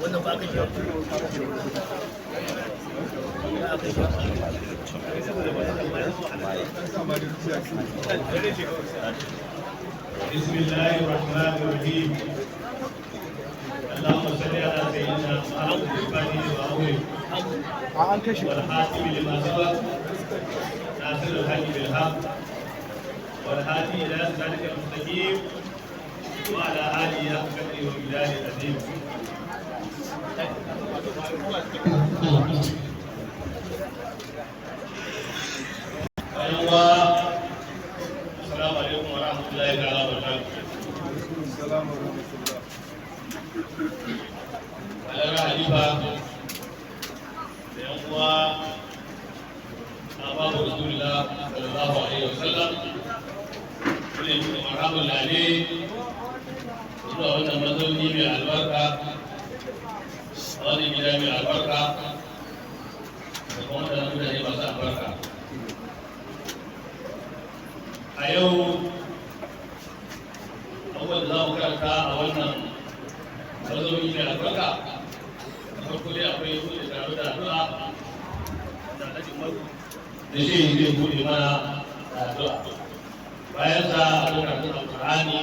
wannan ba ka بسم الله الرحمن الرحيم اللهم صل على سيدنا محمد الفاتح وأولي والحاتم لما سبق ناصر الحق بالحق والهادي إلى صراطك المستقيم وعلى آله حق قدره ومقداره العظيم السلام عليكم ورحمة الله تعالى وبركاته. السلام ورحمة الله. على حليفة يوم أمام رسول الله صلى الله عليه وسلم ولكن مرحبا عليه zuwa wannan mazauni mai albarka wani gida mai albarka da kuma wadannan mutane masu albarka. A yau abubuwan da za mu karanta a wannan mazauni mai albarka da farko dai akwai bude taro da addu'a da Alhaji Umaru da shi zai bude mana da addu'a. Bayan sa akwai karatun Alƙur'ani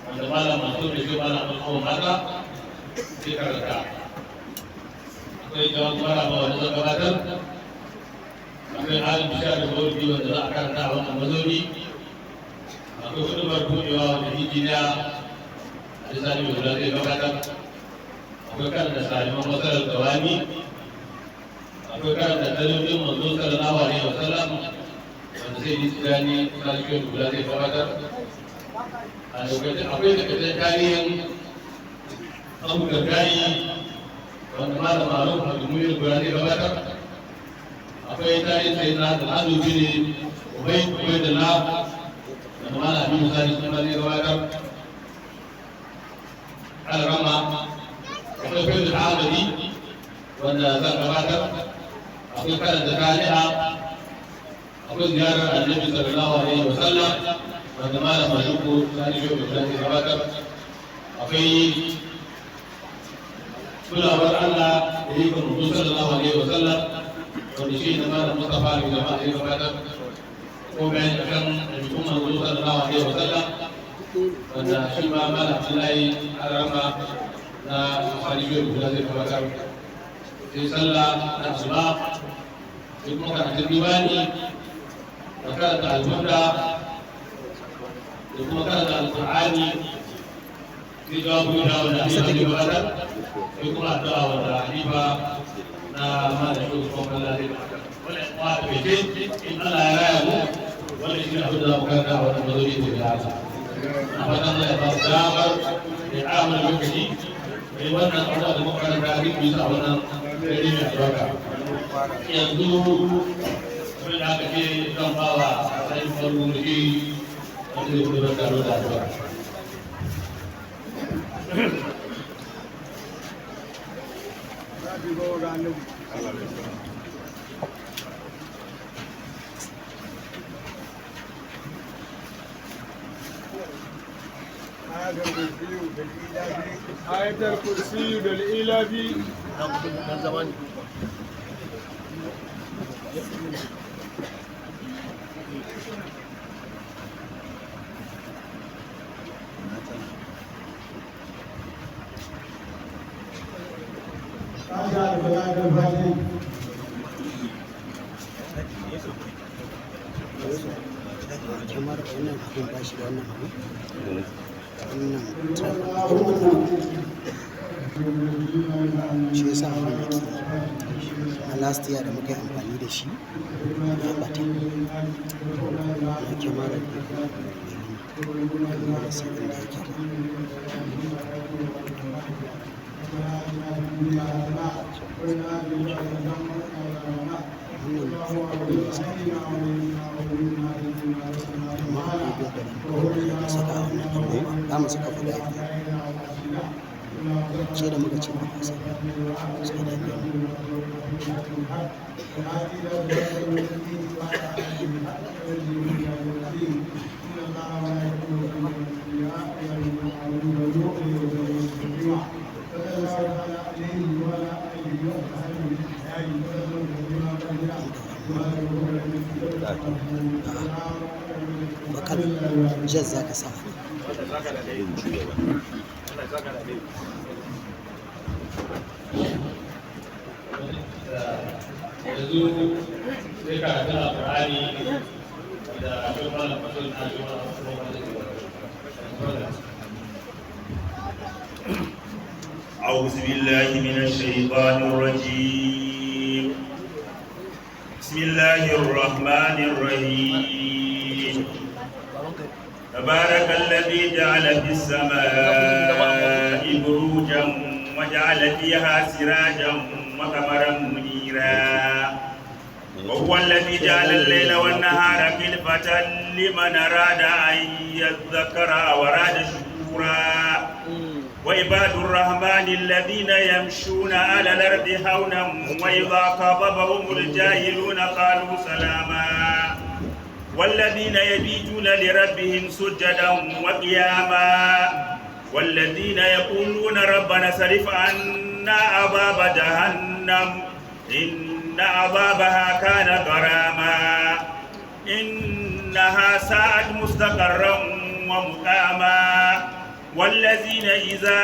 wanda malam Mansur da shi malam Alƙawar mata zai karanta. Akwai jawab maraba wanda zai gabatar. Akwai halin bishiyar da mawarki wanda za a karanta a wannan mazauni. Akwai hudubar buɗewa wanda injiniya Alisani mai zai gabatar. Akwai karanta saliman masarar gawani. Akwai karanta dalilin manzo sallallahu alaihi wa sallam wanda zai yi tsirani salikin gula zai gabatar. A lokacin akwai takardar tarihin abu da gani wanda malam Maruf Abdulmumin gula zai gabatar. Akwai tarihin sai na da hannu ne ubai da na wanda malam Aminu Sani sun zai gabatar. Alrama akwai Faidu Ahmadi wanda zan gabatar. Akwai karanta tariha. Akwai ziyarar Annabi sallallahu alaihi wa sallam wanda malam Maluku Sani Shehu zai gabatar. Akwai kulawar Allah da yi kan Muhammad sallallahu alaihi wa sallam wanda shi da malam Mustafa ne da malam gabatar. Ko bayan kan Nabi Muhammad sallallahu alaihi wa sallam wanda shi ma malam Abdullahi Arama na Sani Shehu zai gabatar. Sai sallah na asuba sai kuma karatun diwani da karanta alburda da kuma karanta alƙur'ani sai jawabu da wanda Halifa ke gabatar sai kuma addu'a wanda Halifa na malam Shehu kuma Allah zai gabatar. Wannan kuma da bai in Allah ya raya mu wannan shi ne abin da za mu karanta a wannan mazauni da ya haka. A fatan Allah ya ba mu damar da ya ƙara mana lokaci da wannan abubuwa da muka karanta a rikin bisa a wannan dare mai albarka. Yanzu abin da aka ce zan ba wa sai faru da shi wanda zai gudanar da taro da addu'a. آية الكرسي للإلاف kamar wannan abin ba shi da wannan abu wannan shi yasa abin yake a last year da muka yi amfani da shi ya bata na kyamara da kuma sai inda yake za mu saka guda biyu sai da muka ce ba a sani sai da biyu bakar jan za ka sa yanzu sai karatun alƙur'ani da akwai malam fasul na juma أعوذ بالله من الشيطان الرجيم بسم الله الرحمن الرحيم تبارك الذي جعل في السماء بروجا وجعل فيها سراجا وقمرا منيرا وهو الذي جعل الليل والنهار خلفة لمن أراد أن يذكر أو أراد شكورا وعباد الرحمن الذين يمشون على الأرض هونا وإذا خاطبهم الجاهلون قالوا سلاما والذين يبيتون لربهم سجدا وقياما والذين يقولون ربنا صرف عنا عذاب جهنم إن عذابها كان غراما إنها ساءت مستقرا ومقاما والذين إذا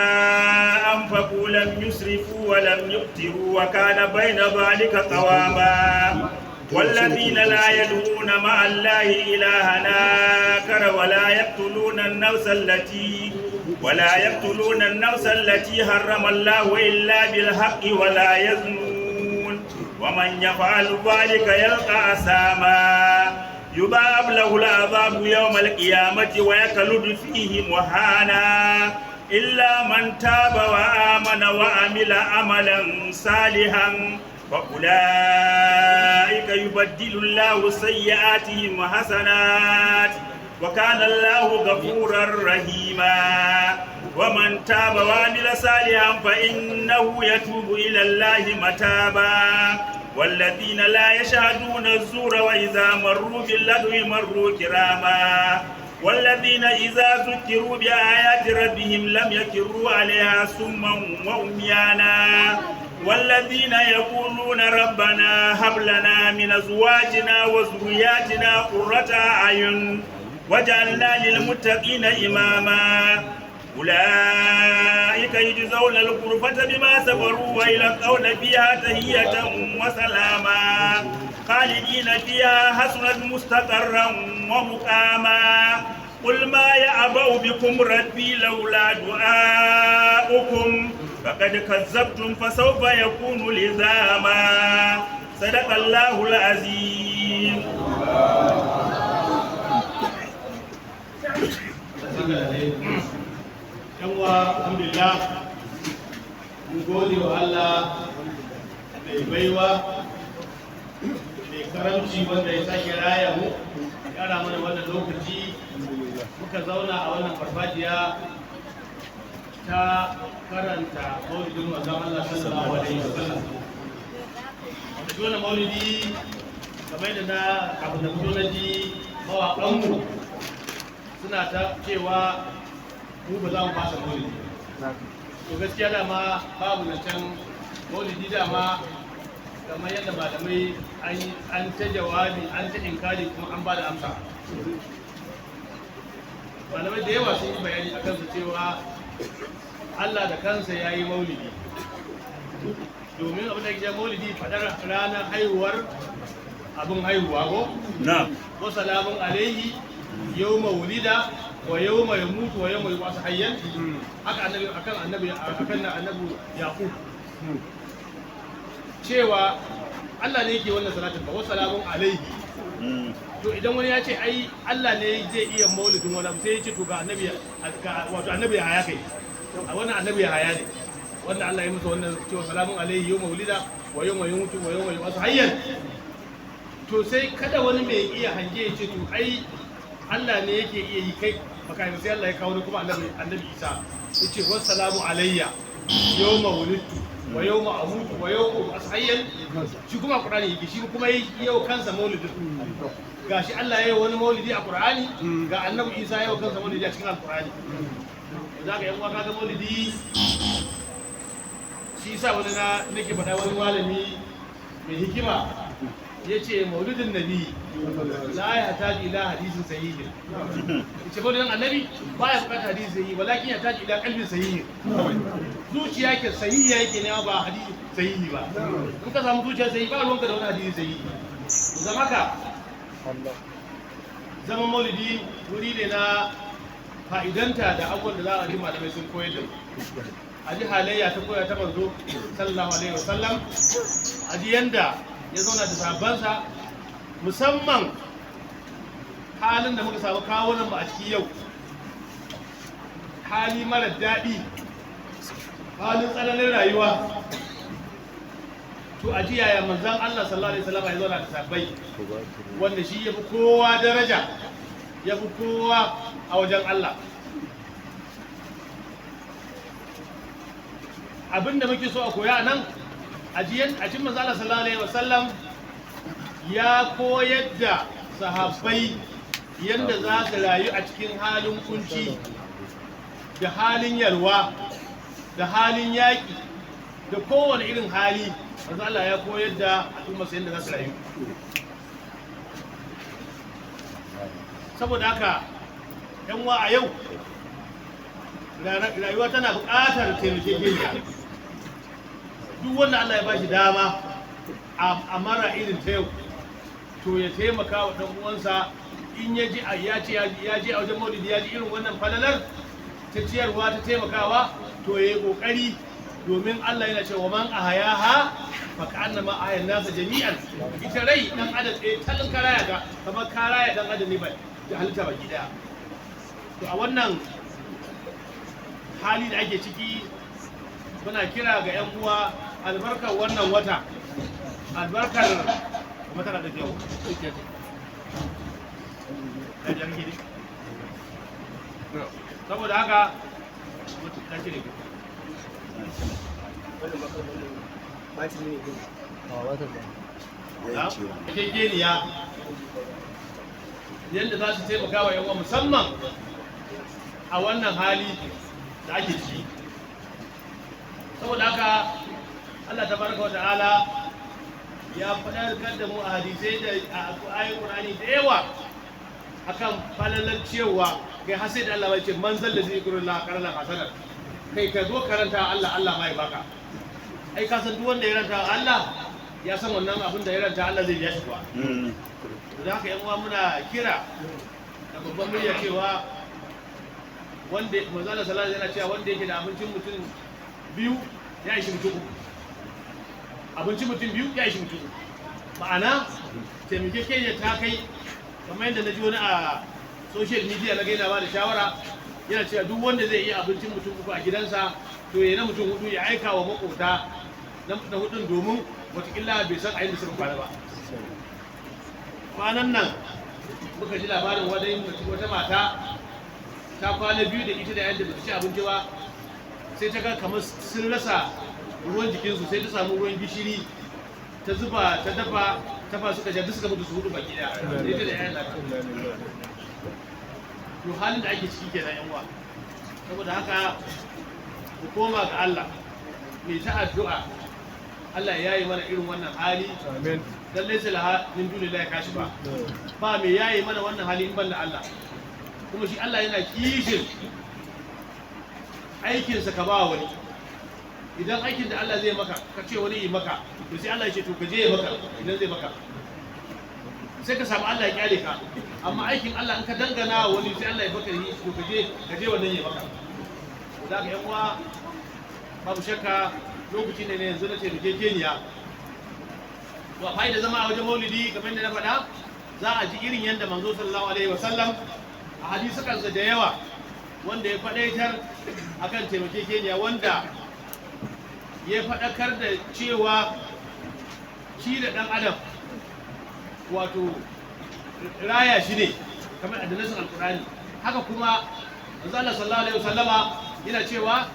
أنفقوا لم يسرفوا ولم يقتروا وكان بين ذلك قواما والذين لا يدعون مع الله إلها آخر ولا يقتلون النفس التي حرم الله إلا بالحق ولا يزنون ومن يفعل ذلك يلقى أثاما يضاعف له العذاب يوم القيامة ويخلد فيه مهانا إلا من تاب وآمن وعمل عملا صالحا فأولئك يبدل الله سيئاتهم حسنات وكان الله غفورا رحيما ومن تاب وعمل صالحا فإنه يتوب إلى الله متابا والذين لا يشهدون الزور وإذا مروا باللغو مروا كراما والذين إذا ذكروا بآيات ربهم لم يكروا عليها سما وعميانا والذين يقولون ربنا هب لنا من أزواجنا وذرياتنا قرة أعين وجعلنا للمتقين إماما أولئك يجزون الغرفة بما صبروا ويلقون فيها تحية وسلاما خالدين فيها حسنت مستقرا ومقاما قل ما يعبأ بكم ربي لولا دعاؤكم فقد كذبتم فسوف يكون لزاما صدق الله العظيم. yanwa alhamdulillah mun gode wa Allah mai baiwa mai karamci wanda ya sake raya mu kara mana wannan lokaci muka zauna a wannan farfajiya ta karanta maulidin manzon Allah sallallahu alaihi wasallam. Wannan maulidi kamar da na abu da fito na ji mawaƙanmu suna ta cewa mu ba za mu fasa maulidi. To gaskiya dama babu na can maulidi dama kamar yadda malamai an ta jawabi an ta inkari kuma an ba da amsa. Malamai da yawa sun yi bayani a kansu cewa Allah da kansa ya yi maulidi. Domin abin da ke maulidi fadar ranar haihuwar abin haihuwa ko? Na. Ko salamun alaihi yau maulida wa yau mai mutu wa yau mai wasu hayyan haka annabi Yaqub cewa Allah ne yake wannan salatin ba wasu salamun alaihi. To idan wani ya ce ai Allah ne zai iya maulidin wani abu sai ya ce to ga annabi wato annabi Yahaya kai a wannan annabi Yahaya ne wanda Allah ya musu wannan cewa salamun alaihi yau maulida wa yau mai mutu wa yau mai wasu hayyan. To sai kada wani mai iya hange ya ce to ai Allah ne yake iya yi kai makayin sai Allah ya kawo kuma annabi Isa yace wassalamu alayya yawma wulidtu wa yawma amutu wa yawma asayyan shi kuma Qur'ani yake shi kuma yau kansa maulidin gashi Allah ya yi wani maulidi a Qur'ani ga annabi Isa yau kansa maulidi a cikin Al-Qur'ani zaka yan uwa kaga maulidi shi yasa wani nake faɗa wani malami mai hikima yace maulidin nabi la ya taji ila hadisin sahihi yace maulidin annabi ba ya buƙatar hadisi sahihi walakin ya taji ila qalbin sahihi zuciya yake sahihi yake ne ba hadisi sahihi ba in ka samu zuciya sahihi ba ruwanka da wani hadisi sahihi zama ka zaman maulidi wuri ne na fa'idanta da abubuwan da za a ji malamai sun koyar da a ji halayya ta koya ta manzo sallallahu alaihi wasallam a ji yanda ya zauna da sahabbansa musamman halin da muka samu kawunan mu a ciki yau hali mara daɗi halin tsananin rayuwa to a ji yaya manzon Allah sallallahu alaihi wasallam ya zauna da sahabbai wanda shi ya fi kowa daraja ya fi kowa a wajen Allah abinda muke so a koya nan a cikin manzo Allah sallallahu alaihi wasallam ya koyar da sahabbai yanda za su rayu a cikin halin kunci da halin yalwa da halin yaƙi da kowane irin hali manzo Allah ya koyar da al'umma yanda za su rayu saboda haka yan wa a yau rayuwa tana buƙatar taimakekeniya duk wanda Allah ya ba shi dama a mara irin ta yau to ya taimaka wa ɗan uwansa in ya ji ya je a wajen maulidi ya ji irin wannan falalar ta ciyarwa ta taimakawa to ya yi ƙoƙari domin Allah yana cewa man ahayaha fa ka'annama ahayan nasa jami'an ita rai dan adam ɗaya talin karaya ga kamar karaya dan adam ne ba da halitta baki daya to a wannan hali da ake ciki muna kira ga 'yan uwa albarkar wannan wata albarkar wata da yau saboda haka ta cire kekeniya yadda za su taimaka wa 'yan uwa musamman a wannan hali da ake ciki saboda haka Allah tabaraka wa ta'ala ya faɗarkar da mu a hadisai da ayoyin Qur'ani da yawa akan falalar cewa kai har sai da Allah ya ce man zalla zikrullah qarala hasanan kai ka zo karanta Allah Allah mai baka ai ka san duk wanda ya ranta Allah ya san wannan abin da ya ranta Allah zai biya shi kuwa da haka yan uwa muna kira da babban murya cewa wanda manzo Allah sallallahu alaihi wasallam yana cewa wanda yake da abincin mutum biyu ya ishi mutum uku abincin mutum biyu ya ishi mutum uku ma'ana taimakekeniya ta kai kamar yadda na ji wani a social media na gaina ba da shawara yana cewa duk wanda zai iya abincin mutum uku a gidansa to ya na mutum hudu ya aika wa makota na hudun domin watakila bai san a yadda suka kwana ba kwanan nan muka ji labarin wata mata ta kwana biyu da ita da yadda ba su ci abinci ba sai ta ga kamar sun rasa ruwan jikinsu sai ta samu ruwan gishiri ta zuba ta dafa ta fa suka duk suka mutu su hudu baki daya da ita da yayan lafiya to halin da ake ciki kenan yan uwa saboda haka ku koma ga Allah mai ta addu'a Allah ya yi mana irin wannan hali amin dan laysa laha min dunillahi kashifa ba mai yayi mana wannan hali in ban da Allah kuma shi Allah yana kishin aikinsa ka ba wani idan aikin da Allah zai maka ka ce wani yi maka to sai Allah ya ce to ka je ya maka idan zai maka sai ka samu Allah ya kyale ka amma aikin Allah in ka dangana wani sai Allah ya baka yi to ka je wannan ya maka da ka yan uwa babu shakka lokaci ne yanzu na taimakekeniya to a da zama a wajen maulidi kamar yadda na faɗa za a ji irin yadda manzo sallallahu alaihi wasallam a hadisansa da yawa wanda ya faɗaitar akan taimakekeniya wanda ya faɗakar da cewa shi da ɗan adam wato raya shi ne kamar a danasin alkurani haka kuma manzo Allah sallallahu alaihi wasallama yana cewa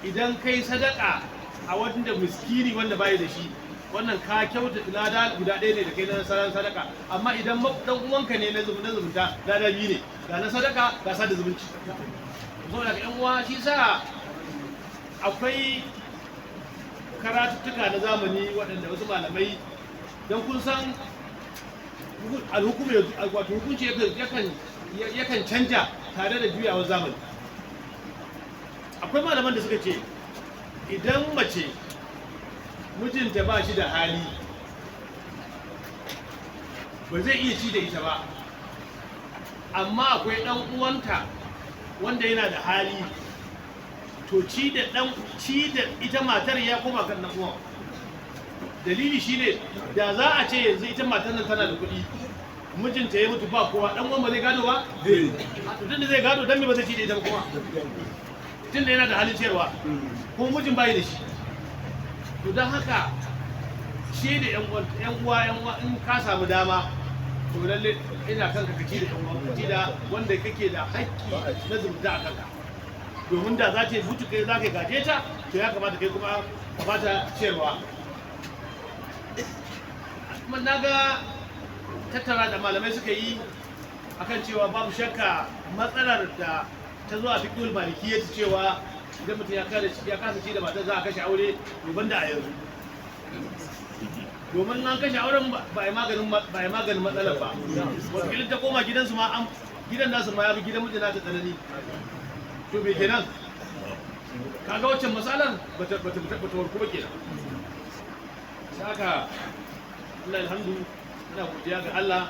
idan kai sadaka a wanda miskini wanda bai da shi wannan ka kyauta lada guda ɗaya ne da kai na sadaka, amma idan dan uwanka ne na zumunta lada biyu ne, ga na sadaka ga sada zumunci. Saboda ga yan uwa shi sa akwai karatuttuka na zamani waɗanda wasu malamai don kun san wato hukunci yakan canja tare da juyawar zamani. Akwai malaman da suka ce idan mace mijinta ba shi da hali ba zai iya ci da ita ba, amma akwai ɗan uwanta wanda yana da hali, to ci da ita matar ya koma kan ɗan uwan. Dalili shine da za a ce yanzu ita matar nan tana da kuɗi, mijinta ya mutu ba kowa, ɗan uwan ba zai gado ba? Tun da zai gado dan me ba zai ci da ita ba kuma? Tun da yana da halin ciyarwa, kuma mijin bayi da shi. To don haka shi da yan uwa in ka samu dama, to lalle ina kanka ka ci da yan uwa, ka ci da wanda kake da haƙƙi na zumunta a kanka. Domin da za ta mutu kai za ka gaje ta, to ya kamata kai kuma ka bata ciyarwa. Kuma na ga tattara da malamai suka yi akan cewa babu shakka matsalar da ta zo a fiqhul malikiyya cewa idan mutum ya kasa ci da matar za a kashe aure, to banda a yanzu. Domin an kashe auren ba a yi maganin matsalar ba. Wakilin ta koma gidansu ma gidan nasu ma ya bi gidan mijina ta tsanani. To me kenan? Kaga waccan matsalar bata warku ba kenan. Saka Allah alhamdu, ina godiya ga Allah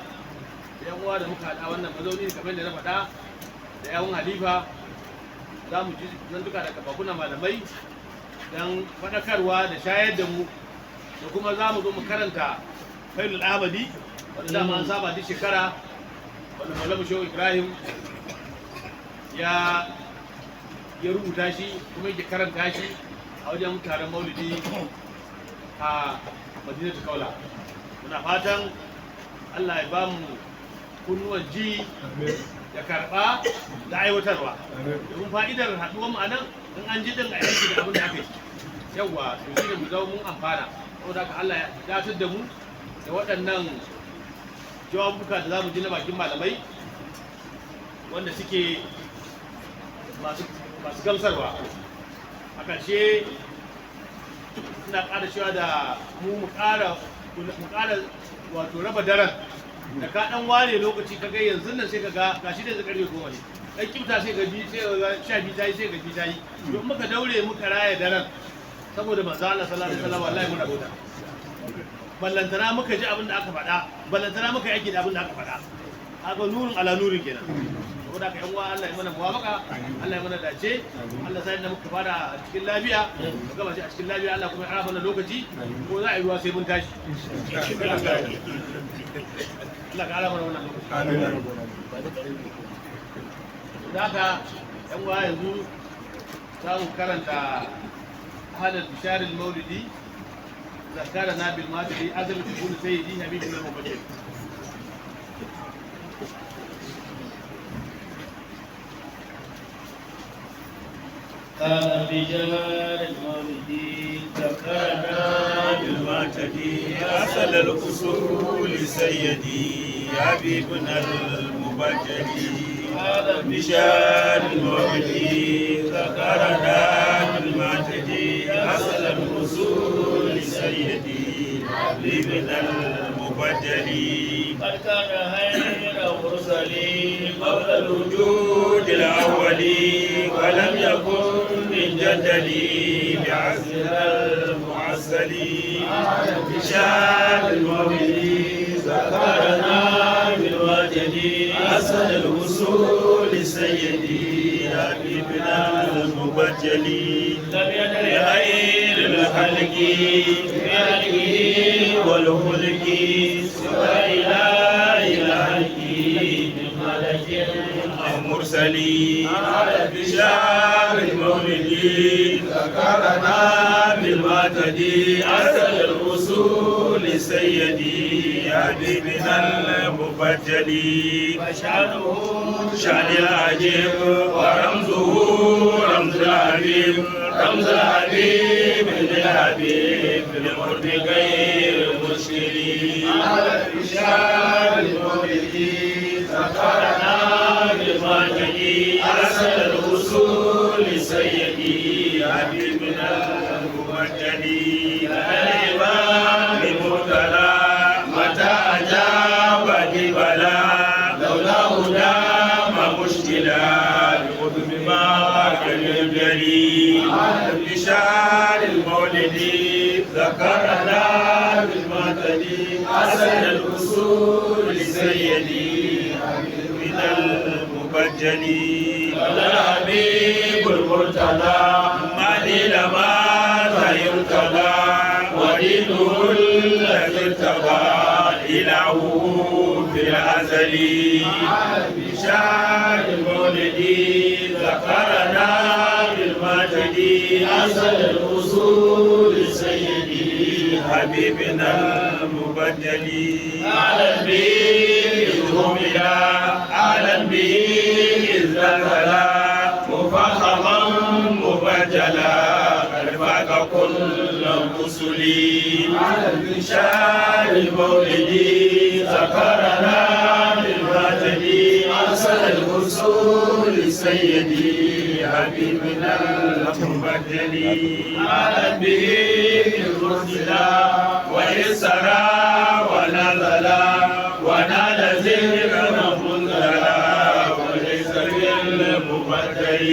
da yan uwa da muka haɗa wannan mazauni kamar da na faɗa da yawun halifa. Za mu ji nan duka daga bakunan malamai don faɗakarwa da shayar da mu, da kuma za mu zo mu karanta Failul Ahmadi wanda dama an saba duk shekara, wanda Maulana Shehu Ibrahim ya rubuta shi kuma yake karanta shi a wajen taron maulidi a Madinatu Kaula. Muna fatan Allah ya ba mu kunnuwan ji da karɓa da aiwatarwa, domin fa'idar haɗuwar mu a nan in an ji din a yanki da abin da aka yi. Yawwa, to shi ne mu zama mun amfana. Saboda haka Allah ya datar da mu da waɗannan jawabuka da za mu ji na bakin malamai wanda suke masu gamsarwa. A ƙarshe ina ƙara cewa da mu ƙara wato raba daren. Da ka dan ware lokaci ka ga yanzu nan sai ka ga gashi da karfe 10 ne, dan kifta sai ga bi sai 12 tayi sai ga bi tayi. To muka daure muka raya daren saboda manzo Allah sallallahu alaihi wasallam, wallahi muna gode. Ballantana muka ji abin da aka faɗa, ballantana muka yi aiki da abin da aka faɗa. Haka nurin ala nurin kenan. Saboda ka yan uwa Allah ya mana muwafaka, Allah ya mana dace, Allah sai da muka fara a cikin lafiya, mu gaba shi a cikin lafiya, Allah kuma ya ara mana lokaci ko za a yi ruwa sai mun tashi. Allah ka ala mana wannan lokaci. Amin. Da haka yan uwa yanzu za mu karanta hadal bisharil maulidi zakarana bil madri azal tibul sayyidi habibul mubashir. بجمال المولد ذكرنا بالمعتدي أصل الأصول سيدي حبيبنا المبجلي هذا بشار المولد ذكرنا بالمعتدي أصل الأصول سيدي حبيبنا المبجلي قد كان خير مرسلين قبل الوجود الأولي ولم يكن من جدلي بعزل المعسلي بشار المولد ذكرنا بالوجد أصل الوصول سيدي حبيبنا المبجلي لم يدر خير الخلق بأهله والخلق سوى إله الخلق من ملك أو مرسلين بشار المولد ذكرنا بالمعتدي أصل الوصول لسيدي حبيبنا المبجل شان العجيب ورمزه رمز الحبيب رمز الحبيب للحبيب للقرب غير مشكل على بشار المولد ذكرنا بالمجد أرسل الوصول سيدي حبيبنا المبجل الإمام المبتلى متى أجاب ببلاء لولاه دام مشكلا بقدم ما كان يجري على بشار المولد ذكرنا بالمعتدي أسد الأصول سيدي حبيبنا المبجل الحبيب المرتضى مالي لما يرتضى ودينه الذي ارتضى إله في الأزل بشار المولد ذكرنا بالمجد أسد الأصول سيدي حبيبنا المبجل أعلم به إذ هملا أعلم به إذ ذهلا مفخما مبجلا فاق كل الرسل على بشار المولد ذكرنا بالمجد أرسل الرسول سيدي حبيبنا المبجل على به الرسل وإسرى ونزلا ونال ذكرا منزلا وليس بالمبجل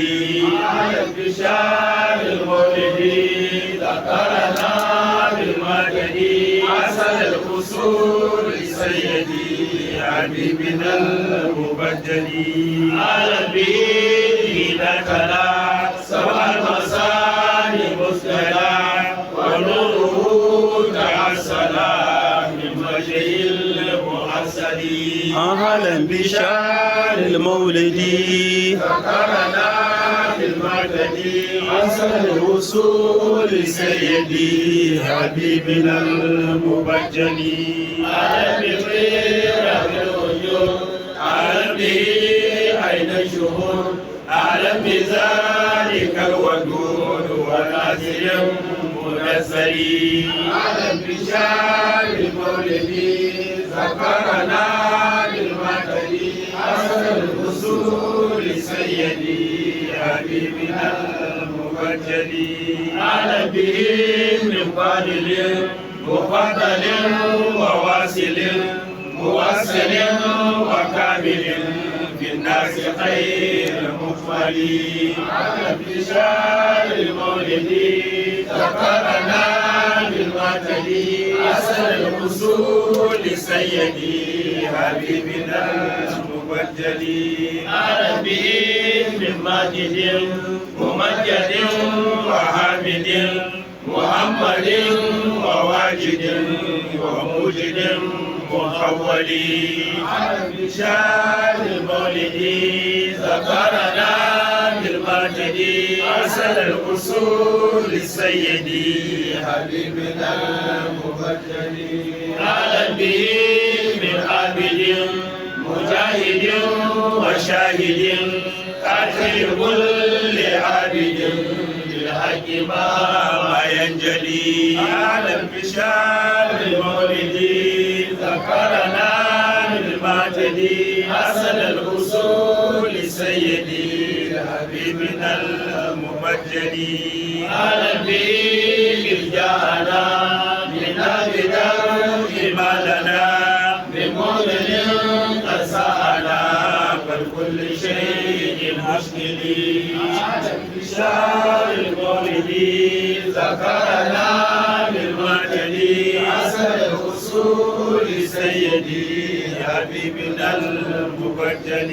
على بشار المولد ذكرنا بالمجد أسد الأصول سيدي حبيبنا المبجل على به نكلا سوى المصاني مسكلا ونوره تعسلا من وجه المحسن أهلا بشار المولد ذكرنا بالمجد أسد الوصول سيدي حبيبنا المبجل أعلم بغير الوجود أعلم به أين الشهور أعلم بذلك الودود والأسر منزل أعلم بشار المولد ذكرنا بالمجد أسد الوصول سيدي حبيبنا المبجل أعلم به من فاضل مفضل وواصل موصل وكامل في الناس خير مفضل على بشار المولد ذكرنا بالمعتد أسد الوصول سيدي حبيبنا المبجل على به من ماجد ممجد وحامد محمد وواجد وموجد مخولي على بشار المولد ذكرنا بالمجد أسد الأصول سيدي حبيبنا المبجل على به من عابد مجاهد وشاهد قاتل كل عابد بالحق ما ينجلي على بشار المولد ذكرنا بالمعتد أسد الأصول سيدي حبيبنا المبجل على به جاءنا من أبدا ما لنا من مولد قد سألنا فلكل شيء مشكل على بشار المولد ذكرنا بالمعتد أسد الأصول سيدي حبيبنا المبجل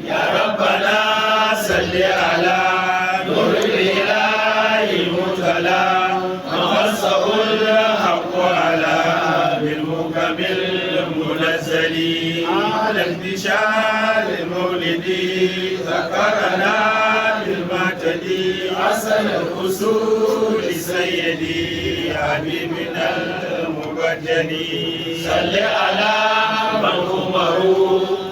يا ربنا صل على نور الإله المتلى وخصه الحق على بالمكمل المنزل على انتشار المولد ذكرنا بالمعتد أسد الأصول سيدي حبيبنا المبجل المبجل صل على من عمر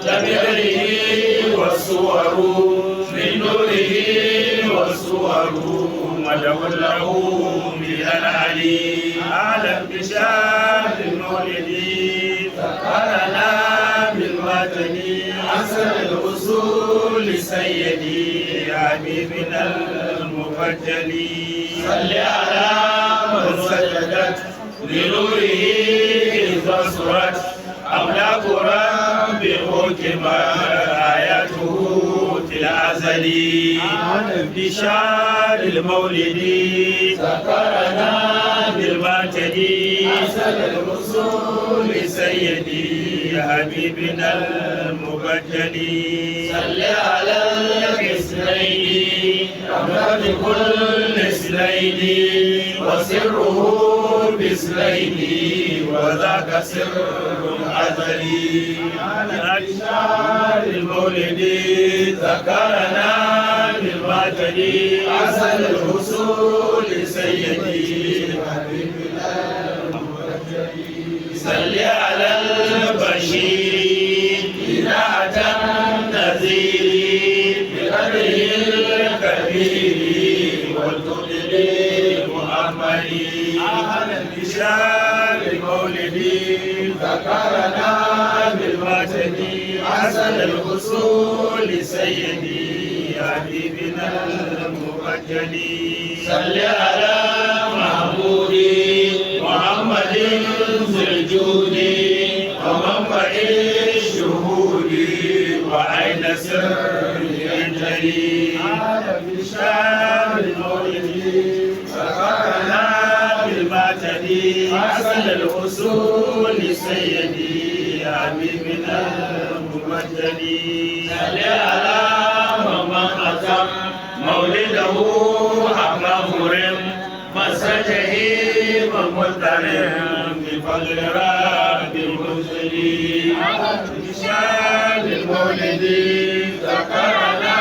جميله والصور من نوره والصور مدعو له من العلي أعلم بشار المولد فقرنا بالوطن أحسن الأصول سيدي حبيبنا المبجل صل على من سجدت لنوره إذ بصرت أملاك ربه كما آياته في الأزل بشار المولد ذكرنا بالمعتدي أحسن الرسول سيدي حبيبنا المبجل صل على الحسنين رحمة كل اثنين وسره باسمين وذاك سر أزلي على بشار المولد ذكرنا بالمعتدي أحسن الرسول سيدي حبيبنا المبجل صل على البشير إذاعة النذير بقدره الكبير والتقدير مؤملي أهلا بشار المولد ذكرنا بالمعتدي أحسن الأصول سيدي حبيبنا المبجل صل على محمود محمد ذي الجود ومنبع الشهود وعين سر ينجلي على بشار المولد ذكرنا بالمعتدي أحسن الأصول سيدي حبيبنا المبجل صل على من ختم مولده أكرم مسجه ومضطرم بفضل رب المرسلين بشار المولد ذكرنا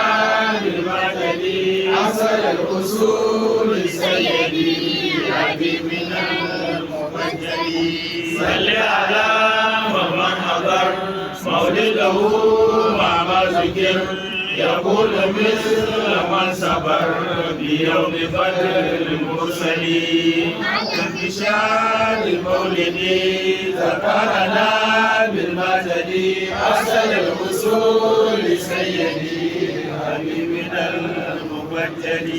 بالمعتدي أحسن الأصول سيدي حبيبنا المبجل صل على من حضر مولده وما ذكر يقول مثل من صبر بيوم بدر المرسلين بشار المولد ذكرنا بالمعتدي أحسن الأصول سيدي حبيبنا المبجل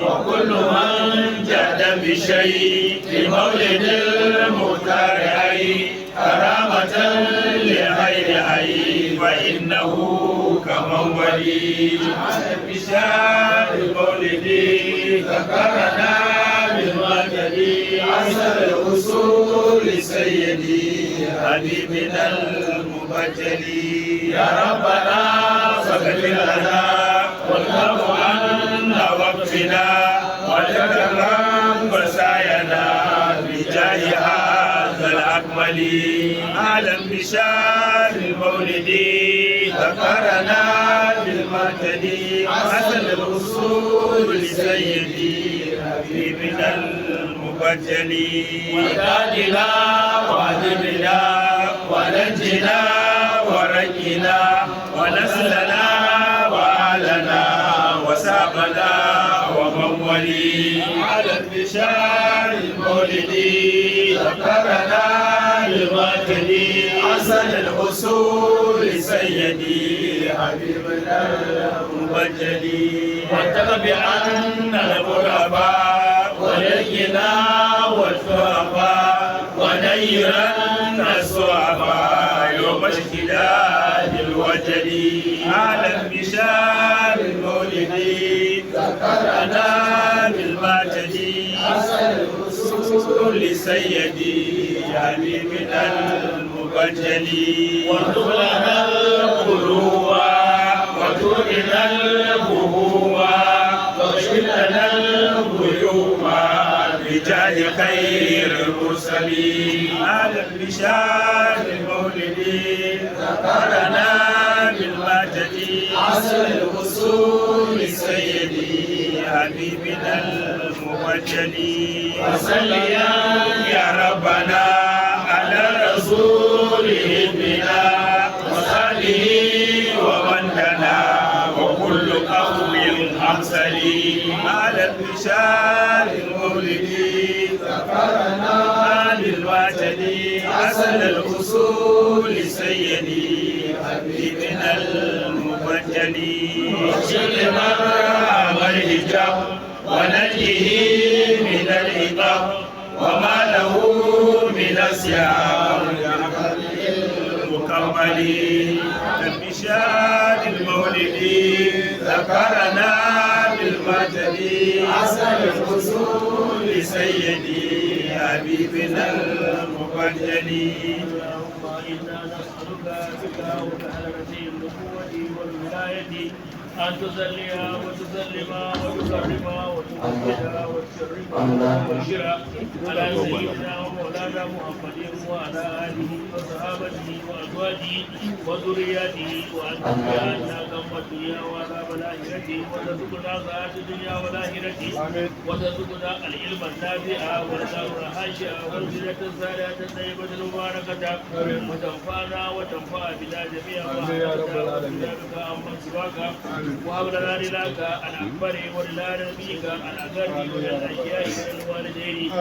وكل من جاد بشيء لمولد المختار أي كرامة لغير أي فإنه كمن ولي بشار المولد ذكرنا بالمعتدي أحسن الأصول سيدي حبيبنا المبجل يا ربنا فاغفر لنا وارحم عنا واغفنا وتكرم وسعينا بجاه هذا الأكمل أعلم بشار المولد ذكرنا بالمعتدي أحسن الأصول سيدي حبيبنا المبجل وكادنا وأدبنا ونجنا ورجنا ونسلنا وأهلنا وسابنا ومن ولي على بشار المولد ذكرنا بالمعتدي أحسن الأصول سيدي حبيبنا المبجل واتبعنا الغرباء ولينا والشرفاء ونيرنا الصعباء يوم اشتداد الوجل أعلم بشار المولد ذكرنا بالمعتدي أحسن الأصول سيدي حبيبنا المبجل وارزق لنا القلوب وتؤتنا البهوة واغفر لنا الغيوب بجاه خير المرسلين أهلا بشار المولد ذكرنا بالمعتدي أحسن الأصول سيدي حبيبنا المبجل وصليا يا ربنا رسوله بنا وصحبه ومن دنا وكل قوم أمثلي على البشار المولد ذكرنا بالوجد أصل الأصول سيدي حبيبنا المبجل وشل مرام الحجاب ونجه من العقاب وما له من الصيام المكمل البشار المولد ذكرنا بالمجد أصل الأصول سيدي حبيبنا المبجل اللهم إنا نسألك بك وبهلكة النبوة والولاية أن تصلي وتسلم وتكرم وتمجد وتشرف وتبشر على سيدنا ومولانا محمد وعلى آله وصحابته وأزواجه وذرياته وأن تجعلنا كم الدنيا وعذاب الآخرة وترزقنا سعادة الدنيا والآخرة وترزقنا العلم النافع والدار الخاشع والزينة الصالحة الطيبة المباركة وتنفعنا وتنفع بنا جميعا وحمدنا بك عمن سواك وهب لنا لك الأكبر ولنا نبيك الأقل وللأشياء والوالدين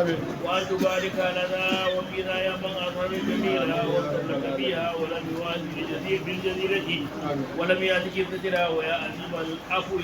وأن تبارك لنا وفينا يا من أظهر جميلها وارتزق فيها ولم يوازن بالجزيرة ولم يأتك الفترة ويا عزيز العفو